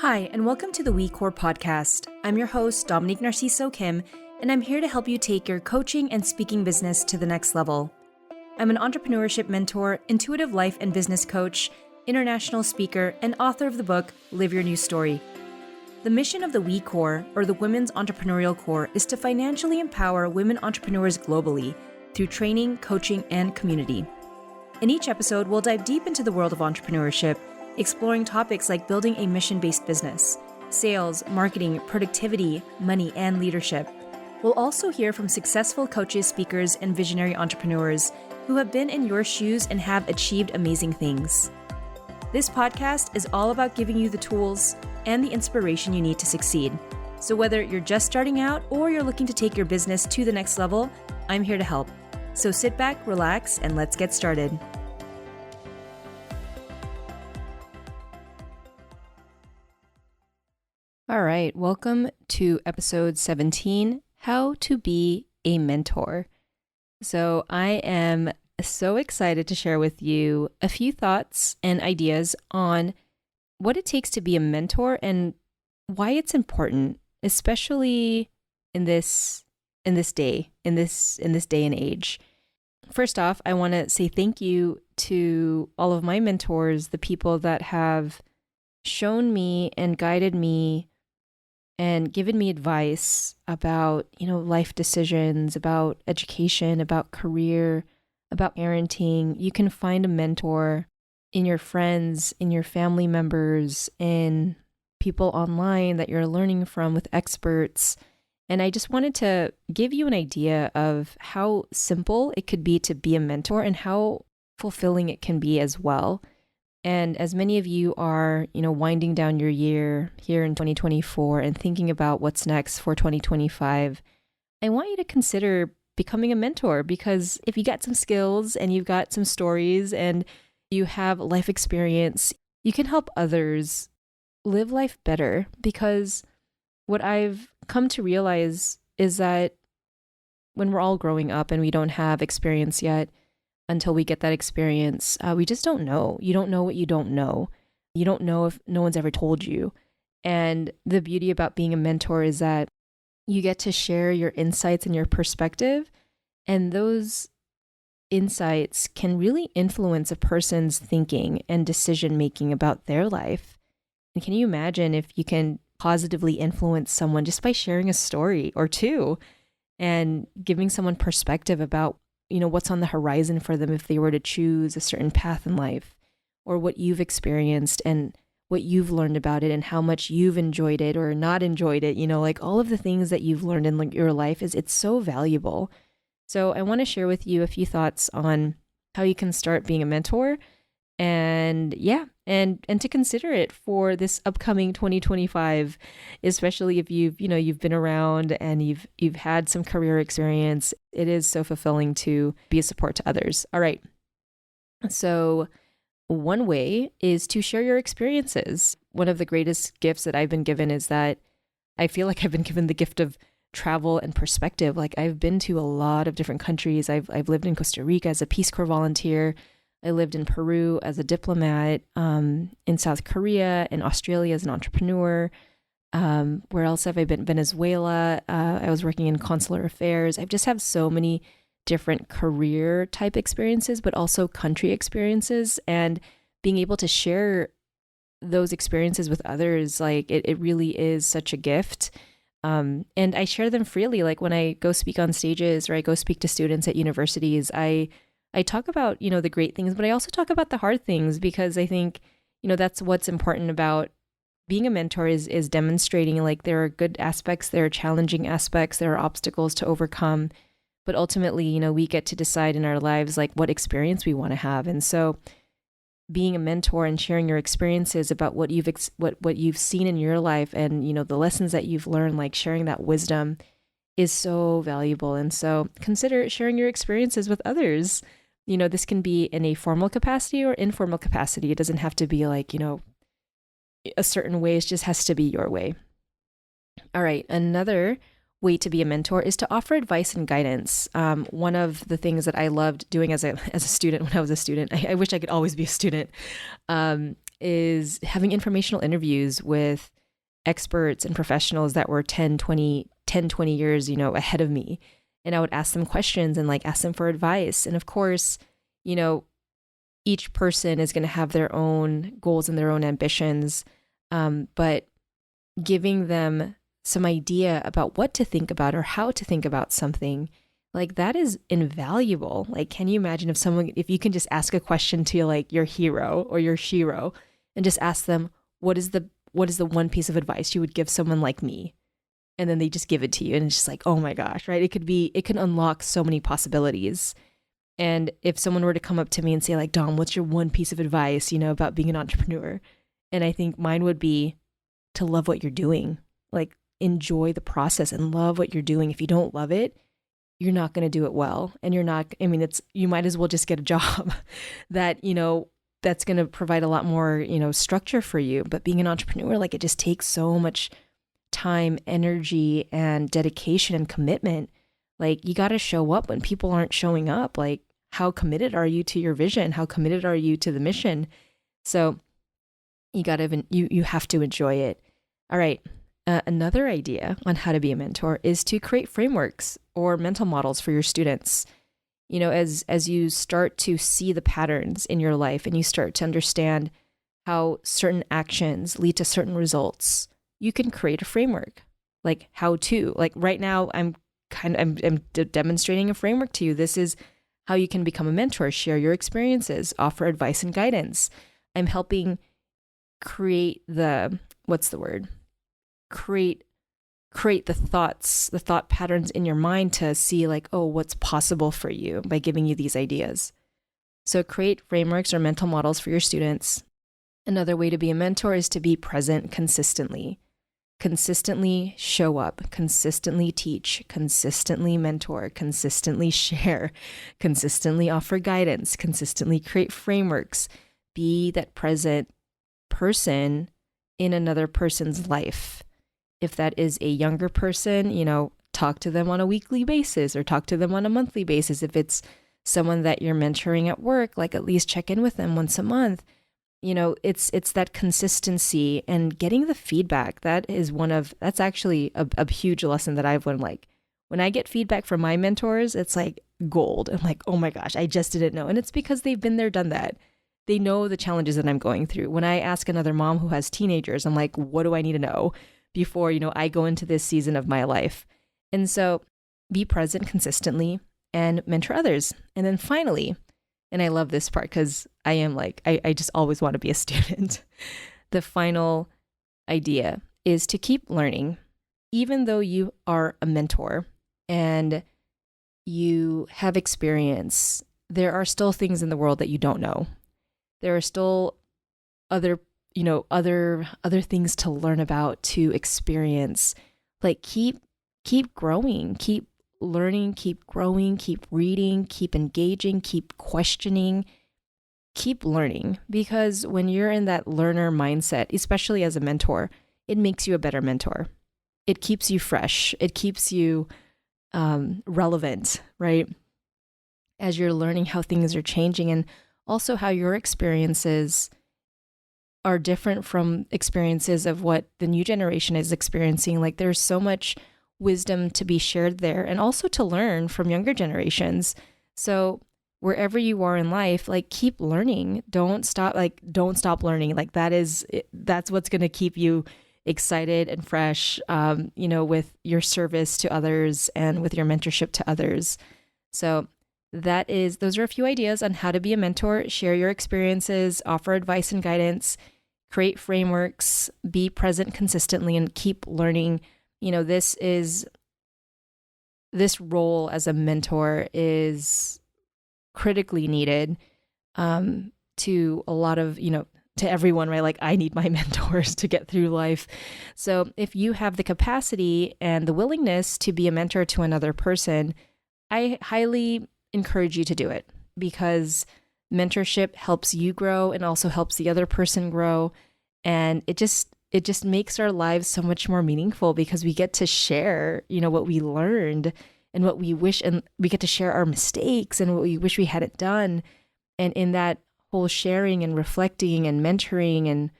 Hi, and welcome to the WeCore podcast. I'm your host, Dominique Narciso Kim, and I'm here to help you take your coaching and speaking business to the next level. I'm an entrepreneurship mentor, intuitive life and business coach, international speaker, and author of the book, Live Your New Story. The mission of the WeCore, or the Women's Entrepreneurial Core, is to financially empower women entrepreneurs globally through training, coaching, and community. In each episode, we'll dive deep into the world of entrepreneurship, exploring topics like building a mission-based business, sales, marketing, productivity, money, and leadership. We'll also hear from successful coaches, speakers, and visionary entrepreneurs who have been in your shoes and have achieved amazing things. This podcast is all about giving you the tools and the inspiration you need to succeed. So whether you're just starting out or you're looking to take your business to the next level, I'm here to help. So sit back, relax, and let's get started. All right, welcome to episode 17, How to Be a Mentor. So I am so excited to share with you a few thoughts and ideas on what it takes to be a mentor and why it's important, especially in this day and age. First off, I want to say thank you to all of my mentors, the people that have shown me and guided me and given me advice about, life decisions, about education, about career, about parenting. You can find a mentor in your friends, in your family members, in people online that you're learning from with experts. And I just wanted to give you an idea of how simple it could be to be a mentor and how fulfilling it can be as well. And as many of you are, winding down your year here in 2024 and thinking about what's next for 2025, I want you to consider becoming a mentor, because if you got some skills and you've got some stories and you have life experience, you can help others live life better. Because what I've come to realize is that when we're all growing up and we don't have experience yet, until we get that experience, we just don't know. You don't know what you don't know. You don't know if no one's ever told you. And the beauty about being a mentor is that you get to share your insights and your perspective, and those insights can really influence a person's thinking and decision-making about their life. And can you imagine if you can positively influence someone just by sharing a story or two and giving someone perspective about what's on the horizon for them if they were to choose a certain path in life, or what you've experienced and what you've learned about it and how much you've enjoyed it or not enjoyed it, like all of the things that you've learned in your life it's so valuable. So I want to share with you a few thoughts on how you can start being a mentor and to consider it for this upcoming 2025, especially if you've been around and you've had some career experience. It is so fulfilling to be a support to others. All right. So one way is to share your experiences. One of the greatest gifts that I've been given is that I feel like I've been given the gift of travel and perspective. Like, I've been to a lot of different countries. I've lived in Costa Rica as a Peace Corps volunteer. I lived in Peru as a diplomat, in South Korea, in Australia as an entrepreneur. Where else have I been? Venezuela. I was working in consular affairs. I just have so many different career type experiences, but also country experiences. And being able to share those experiences with others, like it really is such a gift. And I share them freely. Like when I go speak on stages or I go speak to students at universities, I talk about, the great things, but I also talk about the hard things, because I think, that's what's important about being a mentor is demonstrating like there are good aspects, there are challenging aspects, there are obstacles to overcome, but ultimately, we get to decide in our lives like what experience we want to have. And so being a mentor and sharing your experiences about what you've seen in your life and, the lessons that you've learned, like sharing that wisdom is so valuable. And so consider sharing your experiences with others. This can be in a formal capacity or informal capacity. It doesn't have to be like, a certain way. It just has to be your way. All right. Another way to be a mentor is to offer advice and guidance. One of the things that I loved doing as a student when I was a student, I wish I could always be a student, is having informational interviews with experts and professionals that were 20 years, ahead of me. And I would ask them questions and like ask them for advice. And of course, each person is going to have their own goals and their own ambitions. But giving them some idea about what to think about or how to think about something, like that is invaluable. Like, can you imagine if you can just ask a question to like your hero or your shero and just ask them, what is the one piece of advice you would give someone like me? And then they just give it to you. And it's just like, oh my gosh, right? It can unlock so many possibilities. And if someone were to come up to me and say like, Dom, what's your one piece of advice, about being an entrepreneur? And I think mine would be to love what you're doing, like enjoy the process and love what you're doing. If you don't love it, you're not going to do it well. And you might as well just get a job that, that's going to provide a lot more, structure for you. But being an entrepreneur, like it just takes so much time, energy, and dedication and commitment. Like you got to show up when people aren't showing up. Like how committed are you to your vision? How committed are you to the mission? So you have to enjoy it. All right. Another idea on how to be a mentor is to create frameworks or mental models for your students. As you start to see the patterns in your life and you start to understand how certain actions lead to certain results, you can create a framework. Like how to, like right now, I'm demonstrating a framework to you. This is how you can become a mentor, share your experiences, offer advice and guidance. I'm helping create create the thought patterns in your mind to see like, oh, what's possible for you by giving you these ideas. So create frameworks or mental models for your students. Another way to be a mentor is to be present consistently. Consistently show up, consistently teach, consistently mentor, consistently share, consistently offer guidance, consistently create frameworks. Be that present person in another person's life. If that is a younger person, talk to them on a weekly basis or talk to them on a monthly basis. If it's someone that you're mentoring at work, like at least check in with them once a month. It's that consistency and getting the feedback. That's actually a huge lesson that I've learned. Like when I get feedback from my mentors, it's like gold. I'm like, oh my gosh, I just didn't know. And it's because they've been there, done that. They know the challenges that I'm going through. When I ask another mom who has teenagers, I'm like, what do I need to know before, I go into this season of my life? And so be present consistently and mentor others. And then finally, and I love this part because I am like, I just always want to be a student. The final idea is to keep learning. Even though you are a mentor and you have experience, there are still things in the world that you don't know. There are still other things to learn about, to experience. Like keep growing, keep learning, keep growing, keep reading, keep engaging, keep questioning, keep learning. Because when you're in that learner mindset, especially as a mentor, it makes you a better mentor. It keeps you fresh. It keeps you relevant, right? As you're learning how things are changing and also how your experiences are different from experiences of what the new generation is experiencing. Like there's so much wisdom to be shared there and also to learn from younger generations. So wherever you are in life, like keep learning. Don't stop learning. Like that's what's going to keep you excited and fresh, with your service to others and with your mentorship to others. So those are a few ideas on how to be a mentor, share your experiences, offer advice and guidance, create frameworks, be present consistently, and keep learning. This role as a mentor is critically needed to a lot of, to everyone, right? Like I need my mentors to get through life. So if you have the capacity and the willingness to be a mentor to another person, I highly encourage you to do it because mentorship helps you grow and also helps the other person grow. And it just makes our lives so much more meaningful because we get to share, what we learned and what we wish, and we get to share our mistakes and what we wish we hadn't done. And in that whole sharing and reflecting and mentoring and,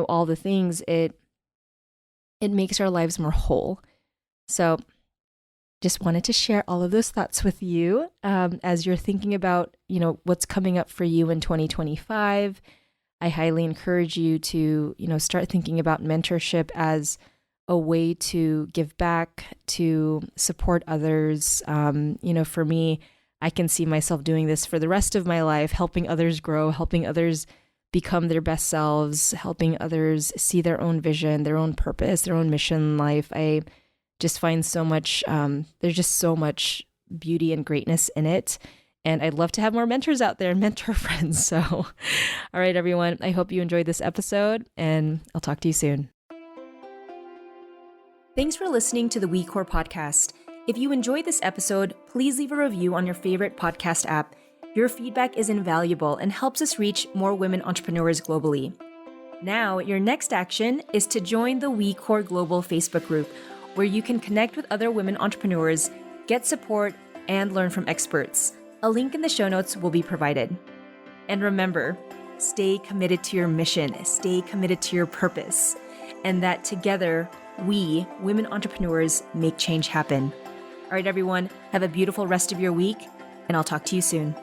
all the things, it makes our lives more whole. So just wanted to share all of those thoughts with you as you're thinking about, what's coming up for you in 2025. I highly encourage you to, start thinking about mentorship as a way to give back, to support others. For me, I can see myself doing this for the rest of my life, helping others grow, helping others become their best selves, helping others see their own vision, their own purpose, their own mission in life. I just find so much, there's just so much beauty and greatness in it. And I'd love to have more mentors out there, mentor friends. So, all right, everyone, I hope you enjoyed this episode, and I'll talk to you soon. Thanks for listening to the WeCore podcast. If you enjoyed this episode, please leave a review on your favorite podcast app. Your feedback is invaluable and helps us reach more women entrepreneurs globally. Now, your next action is to join the WeCore Global Facebook group, where you can connect with other women entrepreneurs, get support, and learn from experts. A link in the show notes will be provided. And remember, stay committed to your mission, stay committed to your purpose, and that together, we, women entrepreneurs, make change happen. All right, everyone, have a beautiful rest of your week, and I'll talk to you soon.